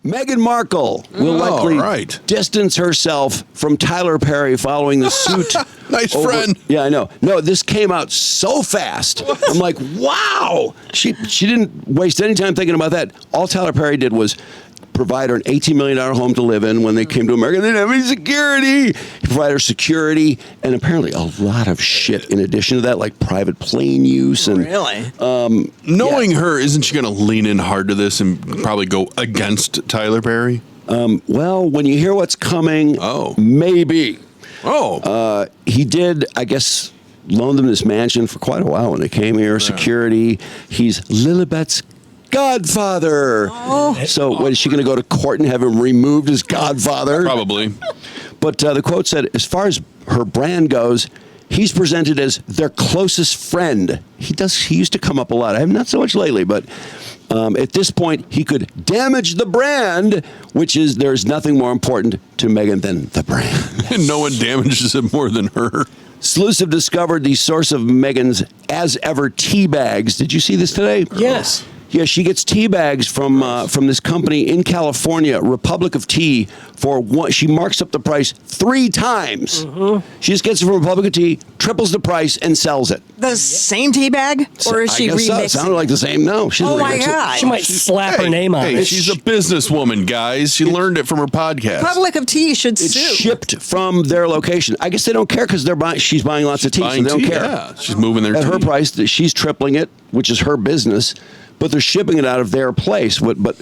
Meghan Markle will likely distance herself from Tyler Perry following the suit. Nice friend. Yeah, I know. No, this came out so fast. I'm like, wow. She didn't waste any time thinking about that. All Tyler Perry did was provide her an $18 million home to live in when they came to America. They didn't have any security. He provided her security and apparently a lot of shit in addition to that, like private plane use. And really? Knowing her, isn't she going to lean in hard to this and probably go against Tyler Perry? Well, when you hear what's coming, maybe. He did, I guess, loan them this mansion for quite a while when they came here. Security. He's Lilibet's Godfather. So what, is she going to go to court and have him removed as Godfather? Probably. But the quote said, as far as her brand goes, he's presented as their closest friend. He used to come up a lot. Not so much lately, but at this point, he could damage the brand, which is there's nothing more important to Meghan than the brand. And no one damages it more than her. Sleuths have discovered the source of Meghan's as-ever tea bags. Did you see this today? Yes. Yeah, she gets tea bags from this company in California, Republic of Tea, for one. She marks up the price 3 times. She just gets it from Republic of Tea, triples the price, and sells it. The same tea bag? Or is she remixing? It sounded like the same. No, she doesn't remix it. She might slap her name on it. Hey, she's a businesswoman, guys. She learned it from her podcast. Republic of Tea should It's sue. shipped from their location. I guess they don't care because she's buying lots of tea, so they don't care. Yeah, she's moving their At tea. her price, she's tripling it, which is her business. But they're shipping it out of their place. But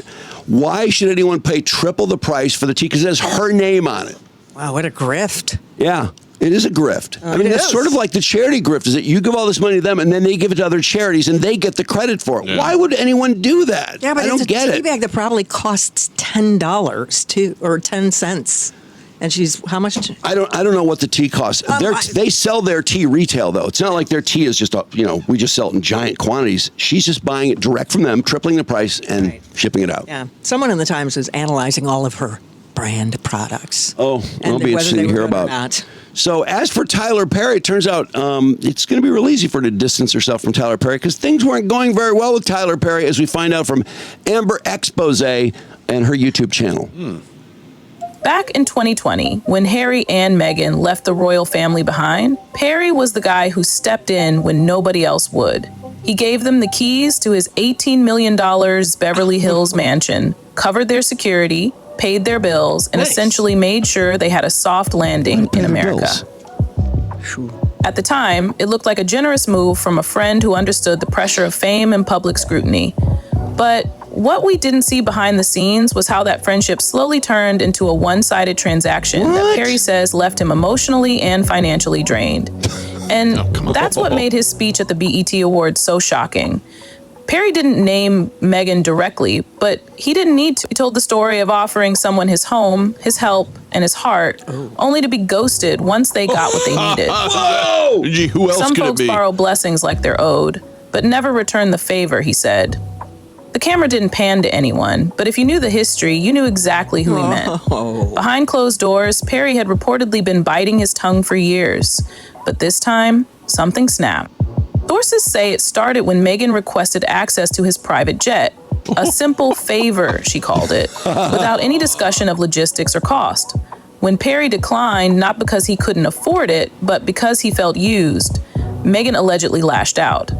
why should anyone pay triple the price for the tea? Because it has her name on it. Wow, what a grift. Yeah, it is a grift. I mean, it's sort of like the charity grift, is that you give all this money to them and then they give it to other charities and they get the credit for it. Yeah. Why would anyone do that? Yeah, but I don't get it's a tea bag that probably costs $10 too, or 10 cents. And she's, how much? I don't know what the tea costs. They sell their tea retail, though. It's not like their tea is just, we just sell it in giant quantities. She's just buying it direct from them, tripling the price, and shipping it out. Yeah. Someone in the Times was analyzing all of her brand products. Oh, it'll be interesting to hear about. So as for Tyler Perry, it turns out it's going to be real easy for her to distance herself from Tyler Perry because things weren't going very well with Tyler Perry, as we find out from Amber Expose and her YouTube channel. Back in 2020, when Harry and Meghan left the royal family behind, Perry was the guy who stepped in when nobody else would. He gave them the keys to his $18 million Beverly Hills mansion, covered their security, paid their bills, and essentially made sure they had a soft landing in America. At the time, it looked like a generous move from a friend who understood the pressure of fame and public scrutiny. But what we didn't see behind the scenes was how that friendship slowly turned into a one-sided transaction that Perry says left him emotionally and financially drained. And that's what made his speech at the BET Awards so shocking. Perry didn't name Meghan directly, but he didn't need to. He told the story of offering someone his home, his help, and his heart, only to be ghosted once they got what they needed. Whoa! Gee, who else Some could folks it be? borrow blessings like they're owed, but never return the favor, he said. The camera didn't pan to anyone, but if you knew the history, you knew exactly who he meant. Behind closed doors, Perry had reportedly been biting his tongue for years, but this time, something snapped. Sources say it started when Meghan requested access to his private jet, a simple favor, she called it, without any discussion of logistics or cost. When Perry declined, not because he couldn't afford it, but because he felt used, Meghan allegedly lashed out.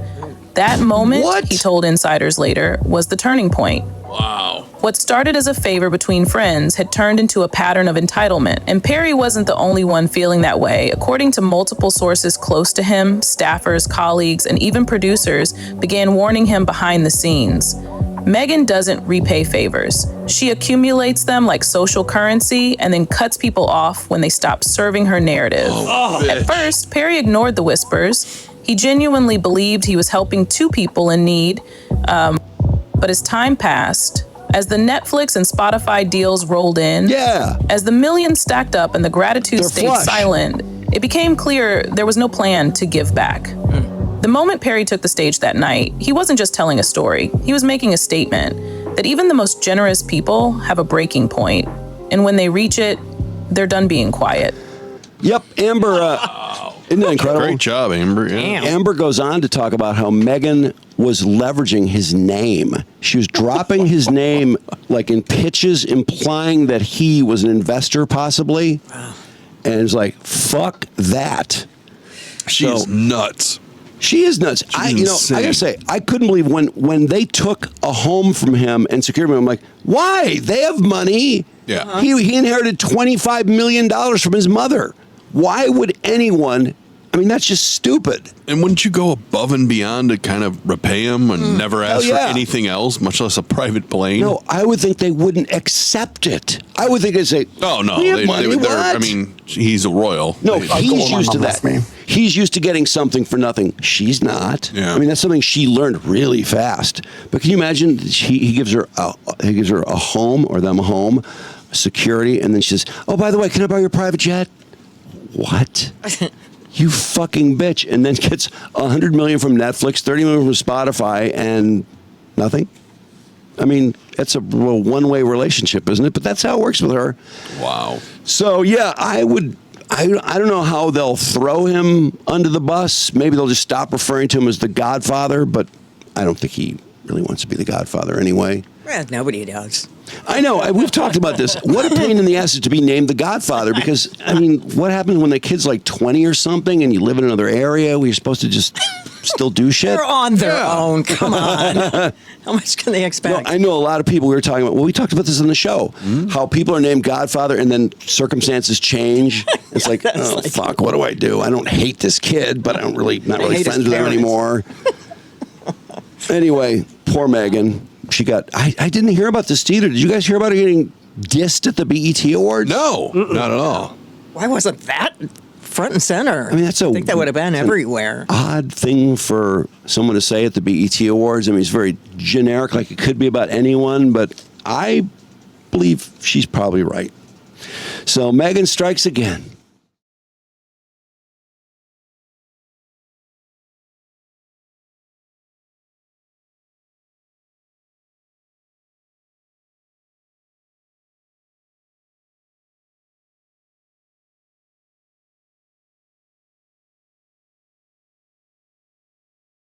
That moment, he told insiders later, was the turning point. Wow. What started as a favor between friends had turned into a pattern of entitlement, and Perry wasn't the only one feeling that way. According to multiple sources close to him, staffers, colleagues, and even producers began warning him behind the scenes. Meghan doesn't repay favors. She accumulates them like social currency and then cuts people off when they stop serving her narrative. At first, Perry ignored the whispers. He genuinely believed he was helping 2 people in need, but as time passed, as the Netflix and Spotify deals rolled in, as the millions stacked up and the gratitude stayed silent, it became clear there was no plan to give back. The moment Perry took the stage that night, he wasn't just telling a story. He was making a statement that even the most generous people have a breaking point, and when they reach it, they're done being quiet. Yep, Amber, isn't that incredible? Great job, Amber. Yeah. Amber goes on to talk about how Meghan was leveraging his name. She was dropping his name like in pitches, implying that he was an investor possibly. Wow. And it's like, fuck that. She's nuts. She is nuts. I gotta say, I couldn't believe when they took a home from him and secured him. I'm like, why? They have money. Yeah. Uh-huh. He inherited $25 million from his mother. Why would anyone? I mean, that's just stupid. And wouldn't you go above and beyond to kind of repay him and never ask for anything else, much less a private plane? No, I would think they wouldn't accept it. I would think they'd say, "Oh no, we have money, what?" I mean, he's a royal. No, he's used to that. Me. He's used to getting something for nothing. She's not. Yeah. I mean, that's something she learned really fast. But can you imagine? He gives her a home, or them a home, security, and then she says, "Oh, by the way, can I borrow your private jet?" What? You fucking bitch. And then gets $100 million from Netflix, $30 million from Spotify, and nothing. I mean, it's a one-way relationship, isn't it? But that's how it works with her. Wow. So yeah, I don't know how they'll throw him under the bus. Maybe they'll just stop referring to him as the Godfather, but I don't think he really wants to be the Godfather anyway. Well, nobody does. I know. We've talked about this. What a pain in the ass is to be named the Godfather, because, I mean, what happens when the kid's like 20 or something and you live in another area where you're supposed to just still do shit? They're on their own. Come on. How much can they expect? No, I know a lot of people we were talking about. Well, we talked about this in the show. How people are named Godfather and then circumstances change. It's like, oh, fuck, what do I do? I don't hate this kid, but I'm not really friends with him anymore. Anyway, poor Meghan. She got, I didn't hear about this either. Did you guys hear about her getting dissed at the BET Awards? No, not at all. Why wasn't that front and center? I mean, I think that would have been everywhere. Odd thing for someone to say at the BET Awards. I mean, it's very generic, like it could be about anyone, but I believe she's probably right. So Meghan strikes again.